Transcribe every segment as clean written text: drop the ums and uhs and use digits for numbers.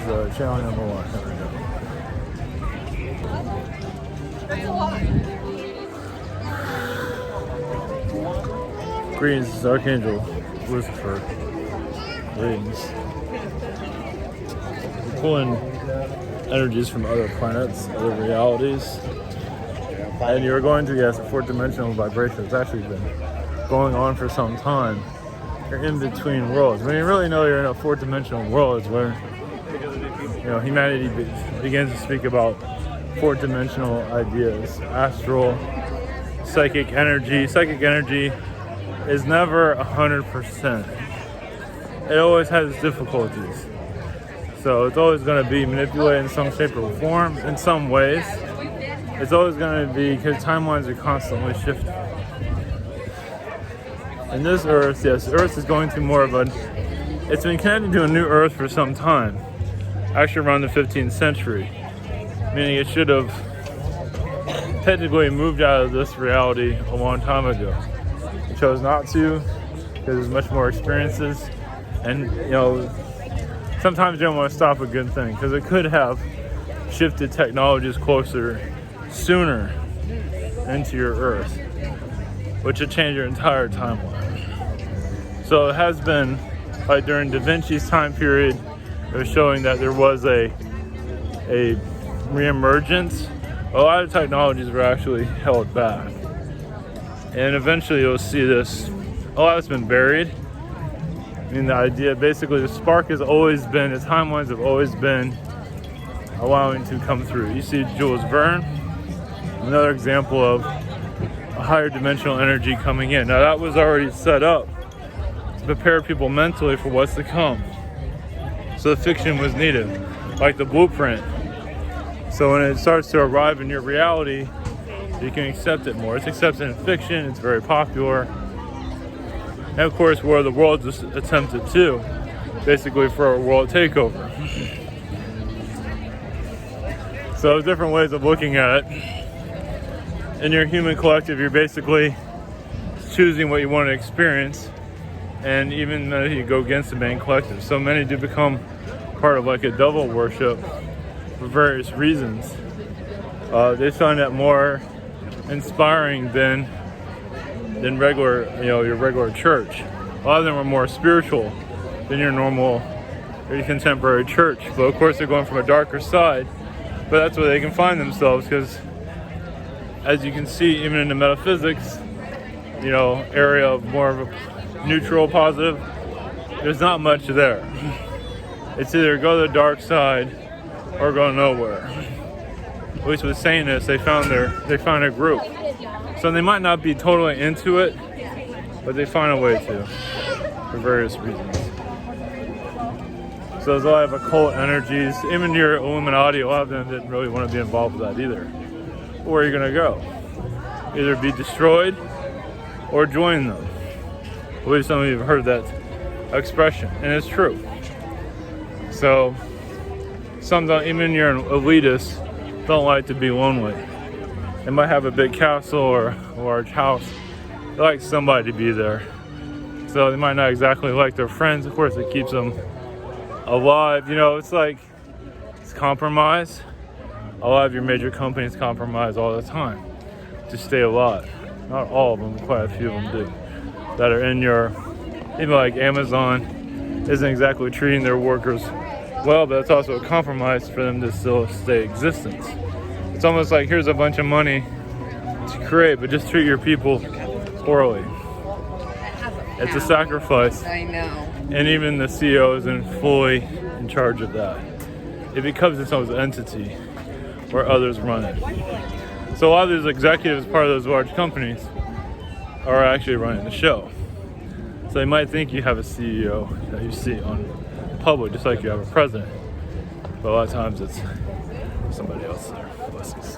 the channel number 1. There we go. Greetings, this is Archangel, Lucifer. Greetings. We're pulling energies from other planets, other realities. And you're going to, yes, a fourth dimensional vibration. It's actually been going on for some time. You're in between worlds. When you really know you're in a fourth dimensional world is where, humanity begins to speak about fourth dimensional ideas, astral, psychic energy. Psychic energy is never 100%. It always has difficulties. So it's always going to be manipulated in some shape or form, in some ways. It's always going to be, because timelines are constantly shifting. And this Earth, yes, Earth is going through more of it's been connected to a new Earth for some time. Actually around the 15th century. Meaning it should have technically moved out of this reality a long time ago. It chose not to, because there's much more experiences. And, sometimes you don't want to stop a good thing, because it could have shifted technologies closer sooner into your Earth, which would change your entire timeline. So it has been, like during Da Vinci's time period, it was showing that there was a re-emergence. A lot of technologies were actually held back. And eventually you'll see this, a lot has been buried. I mean, the idea, basically the spark has always been, the timelines have always been allowing to come through. You see Jules Verne, another example of a higher dimensional energy coming in. Now that was already set up to prepare people mentally for what's to come. So the fiction was needed, like the blueprint. So when it starts to arrive in your reality, you can accept it more. It's accepted in fiction, it's very popular. And of course, War of the Worlds was attempted too, basically for a world takeover. So different ways of looking at it. In your human collective, you're basically choosing what you want to experience, and even though you go against the main collective. So many do become part of like a devil worship for various reasons. They find that more inspiring than regular, your regular church. A lot of them are more spiritual than your normal, your contemporary church. But of course, they're going from a darker side. But that's where they can find themselves, because as you can see, even in the metaphysics, area of more of a neutral, positive, there's not much there. It's either go to the dark side or go nowhere. At least with Satanists, they found a group. So they might not be totally into it, but they find a way to, for various reasons. So there's a lot of occult energies. Even your Illuminati, a lot of them didn't really want to be involved with that either. Where are you going to go? Either be destroyed or join them. I believe some of you have heard that expression, and it's true. So some don't, even your elitists don't like to be lonely. They might have a big castle or a large house. They like somebody to be there. So they might not exactly like their friends. Of course, it keeps them alive. It's compromise. A lot of your major companies compromise all the time to stay alive. Not all of them, quite a few of them do. That are in even like Amazon isn't exactly treating their workers well, but it's also a compromise for them to still stay in existence. It's almost like, here's a bunch of money to create, but just treat your people poorly. It's a sacrifice. I know. And even the CEO isn't fully in charge of that. It becomes its own entity where others run it. So a lot of these executives, part of those large companies, are actually running the show. So you might think you have a CEO that you see on public, just like you have a president. But a lot of times it's somebody else there. Blessings.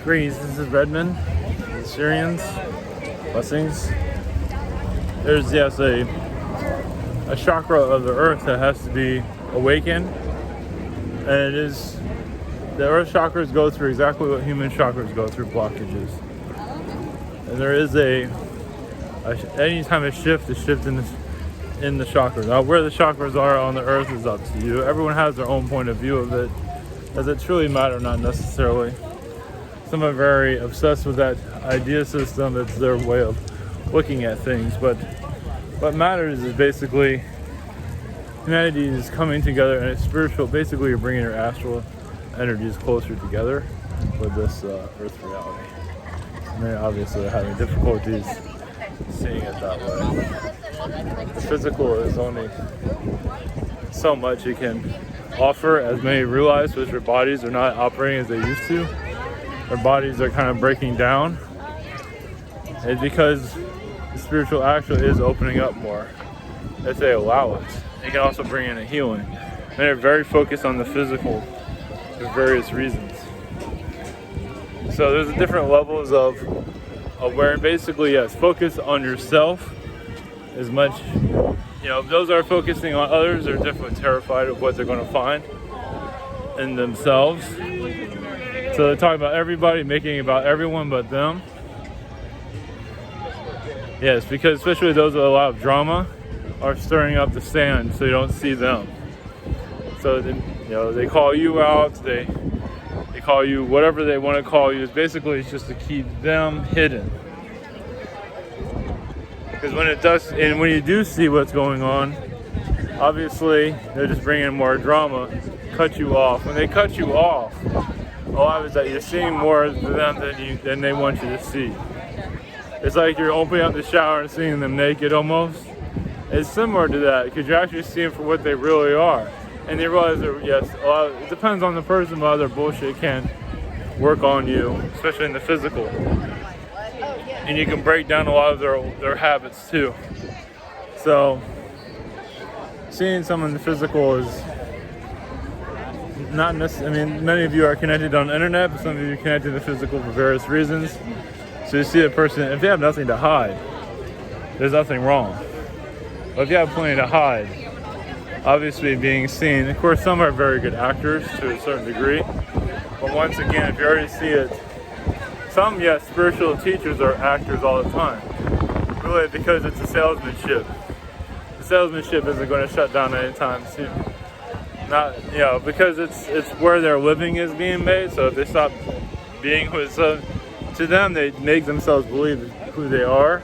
Greetings, this is Redmond, the Sirians, blessings. There's, yes, a chakra of the earth that has to be awakened, and it is, the earth chakras go through exactly what human chakras go through, blockages. And there is anytime a shift in the chakras. Now, where the chakras are on the earth is up to you. Everyone has their own point of view of it. Does it truly matter? Not necessarily. Some are very obsessed with that idea system. It's their way of looking at things. But what matters is basically humanity is coming together, and it's spiritual. Basically, you're bringing your astral energies closer together with this earth reality. I mean, obviously, they're having difficulties seeing it that way. The physical is only so much it can offer, as many realize, because their bodies are not operating as they used to. Their bodies are kind of breaking down. It's because the spiritual actually is opening up more if they allow it. It can also bring in a healing. And they're very focused on the physical for various reasons. So there's different levels of awareness. Basically, yes, focus on yourself as much. Those that are focusing on others are definitely terrified of what they're going to find in themselves. So they're talking about everybody, making it about everyone but them. Yes, because especially those with a lot of drama are stirring up the sand so you don't see them. So they call you out, they call you whatever they want to call you. It's just to keep them hidden. Because when you do see what's going on, obviously they're just bringing more drama, cut you off. When they cut you off, a lot of it is that you're seeing more of them than they want you to see. It's like you're opening up the shower and seeing them naked almost. It's similar to that, because you're actually seeing for what they really are. And they realize that, yes, it depends on the person, but other bullshit can work on you, especially in the physical. And you can break down a lot of their habits too. So seeing someone in the physical is not necessarily, many of you are connected on the internet, but some of you are connected to the physical for various reasons. So you see a person, if they have nothing to hide, there's nothing wrong. But if you have plenty to hide, obviously being seen, of course some are very good actors to a certain degree, but once again, if you already see it, some, yes, spiritual teachers are actors all the time. Really, because it's a salesmanship. The salesmanship isn't going to shut down anytime soon. Because it's where their living is being made. So if they stop being who it's to them, they make themselves believe who they are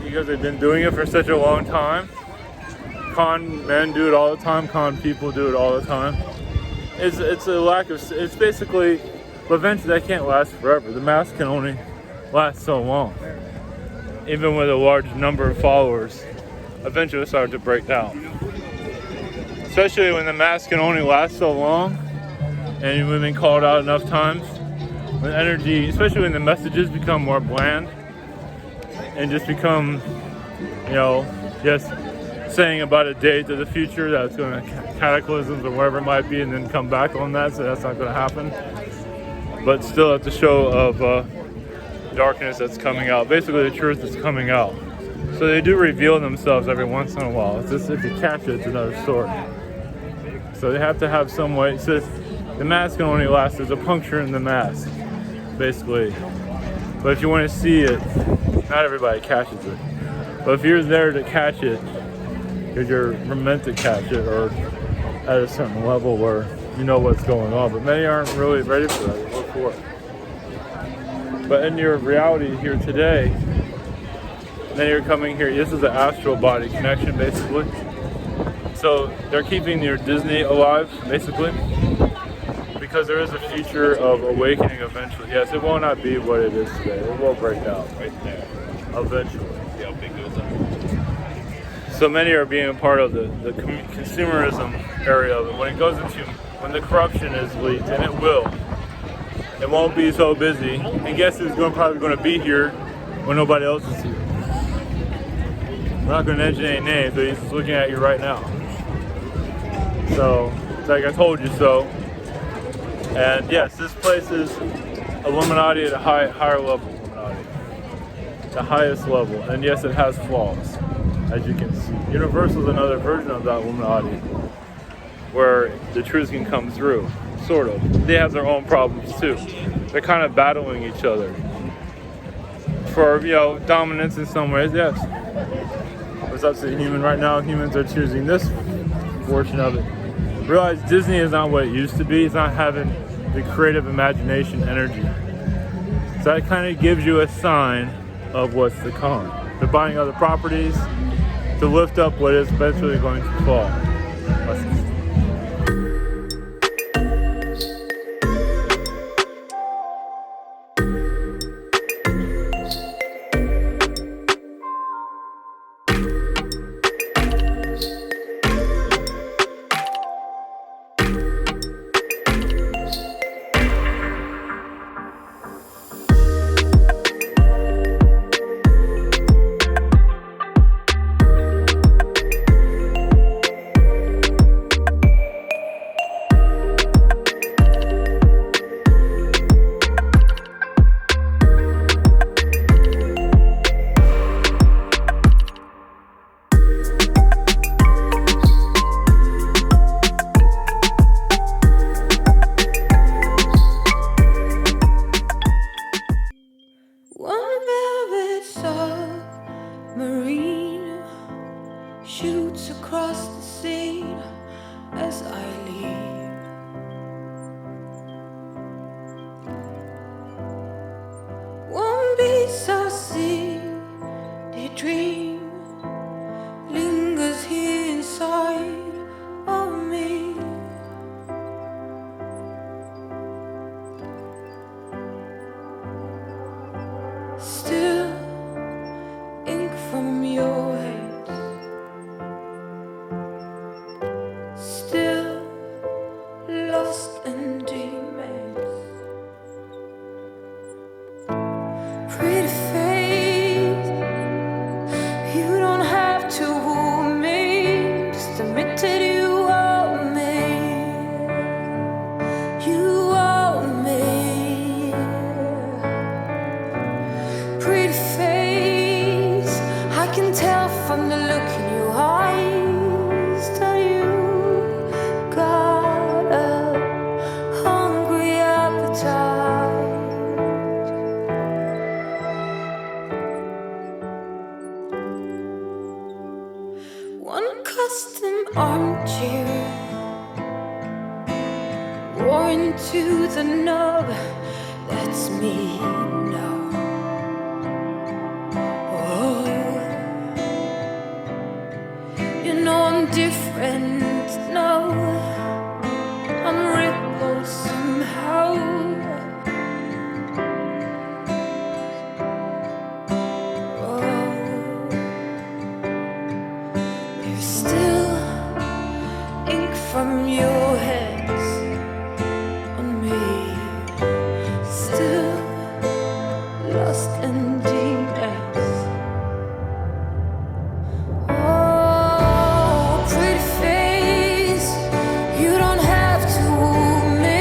because they've been doing it for such a long time. Con men do it all the time. Con people do it all the time. It's a lack of. It's basically. But eventually that can't last forever. The mask can only last so long. Even with a large number of followers, eventually it starts to break down. Especially when the mask can only last so long and you've been called out enough times. When energy, especially when the messages become more bland and just become, just saying about a date of the future that's going to cataclysms or whatever it might be, and then come back on that, so that's not going to happen. But still at the show of darkness that's coming out. Basically the truth is coming out. So they do reveal themselves every once in a while. It's just if you catch it, it's another story. So they have to have some way. So the mask can only last. There's a puncture in the mask, basically. But if you want to see it, not everybody catches it. But if you're there to catch it, because you're meant to catch it, or at a certain level where you know what's going on, but many aren't really ready for that. They look for it. But in your reality here today, many are coming here. This is an astral body connection, basically. So they're keeping your Disney alive, basically, because there is a future of awakening eventually. Yes, it will not be what it is today. It will break down eventually. See how big goes up. So many are being a part of the consumerism area of it. When the corruption is leaked, and it will, it won't be so busy. And guess who's probably going to be here when nobody else is here? I'm not going to mention any names, but he's looking at you right now. So it's like I told you so. And yes, this place is Illuminati at a higher level Illuminati. The highest level. And yes, it has flaws, as you can see. Universal is another version of that Illuminati, where the truth can come through, sort of. They have their own problems too. They're kind of battling each other for, dominance in some ways, yes. It's up to the human right now. Humans are choosing this portion of it. Realize Disney is not what it used to be. It's not having the creative imagination energy. So that kind of gives you a sign of what's to come. They're buying other properties to lift up what is eventually going to fall. Blessings. Shoots across the scene as I leave. One piece I see, the dream lingers here inside of me. Still ink from your head. Still lost in demons. Pretty face, you don't have to hold me. Just admit that you owe me. You owe me. Pretty face, I can tell from the look in your eyes that you got a hungry appetite. One custom armchair worn to the nub, that's me now. Oh, you know I'm different, no, I'm rippled somehow. Oh, there's still ink from your hands on me. Still lost in demons. Oh, pretty face, you don't have to hold me.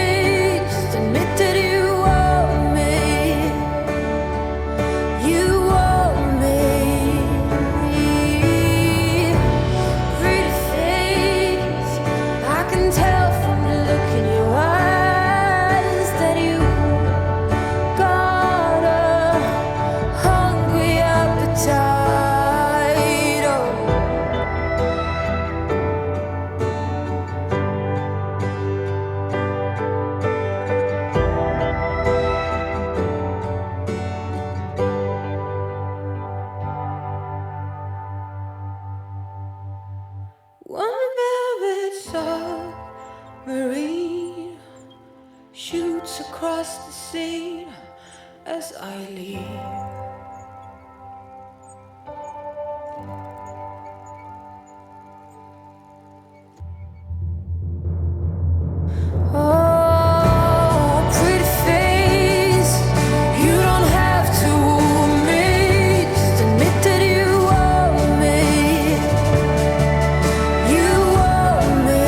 Just admit that you owe me. You owe me. Pretty face, I can tell from the look in your eyes that you got a hungry appetite. One velvet submarine shoots across the scene as I leave. Oh, pretty face, you don't have to hold me. Just admit that you owe me. You owe me.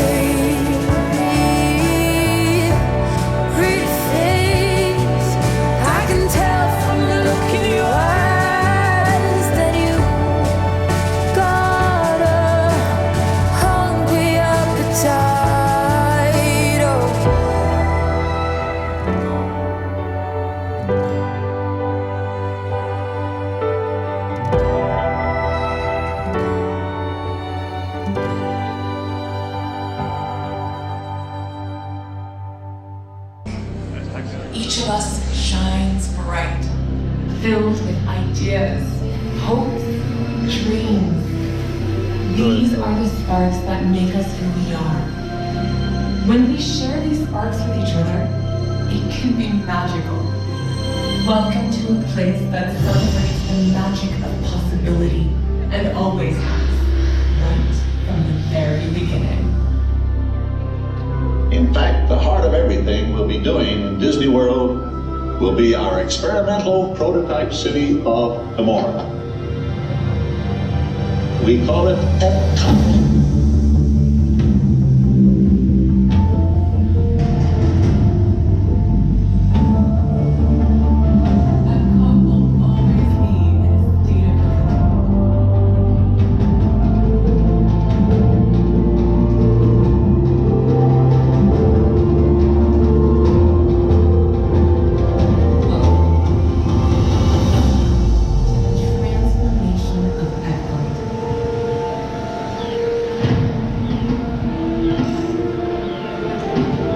Pretty face, Each of us shines bright, filled with ideas, hopes, dreams. These are the sparks that make us who we are. When we share these sparks with each other, it can be magical. Welcome to a place that celebrates the magic of possibility and always has, right from the very beginning. In fact, the heart of everything we'll be doing in Disney World will be our experimental prototype city of tomorrow. We call it Epcot.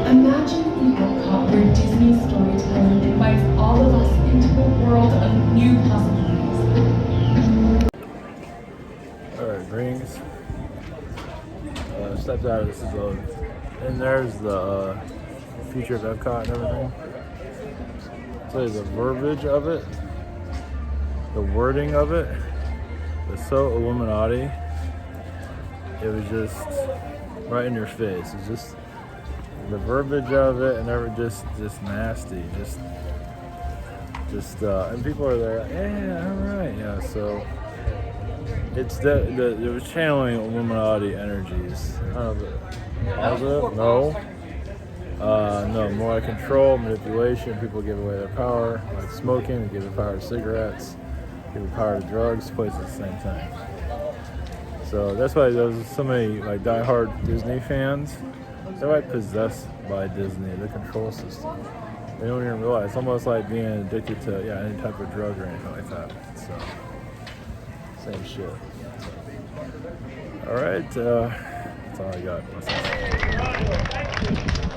Imagine an Epcot where Disney storytelling invites all of us into a world of new possibilities. Alright, rings. Stepped out of this zone. And there's the future of Epcot and everything. So the verbiage of it, the wording of it, was so Illuminati. It was just right in your face. It's just the verbiage of it, and everything just nasty. And people are there, yeah, all right, yeah. So it's it was channeling Illuminati energies. Was it? No. No, more like control, manipulation. People give away their power, like smoking. They give the power to cigarettes. Give the power to drugs. Twice at the same time. So that's why there's so many like diehard Disney fans. They're like possessed by Disney, the control system. They don't even realize. It's almost like being addicted to any type of drug or anything like that. So same shit. All right, that's all I got.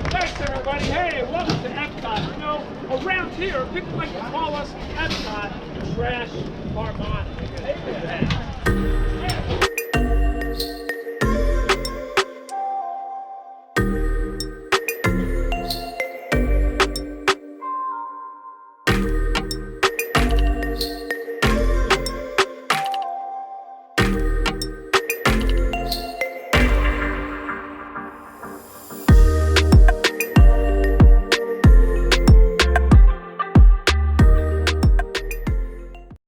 Thanks, everybody. Hey, welcome to Epcot. You know, around here, people like to call us Epcot trash Harmonic.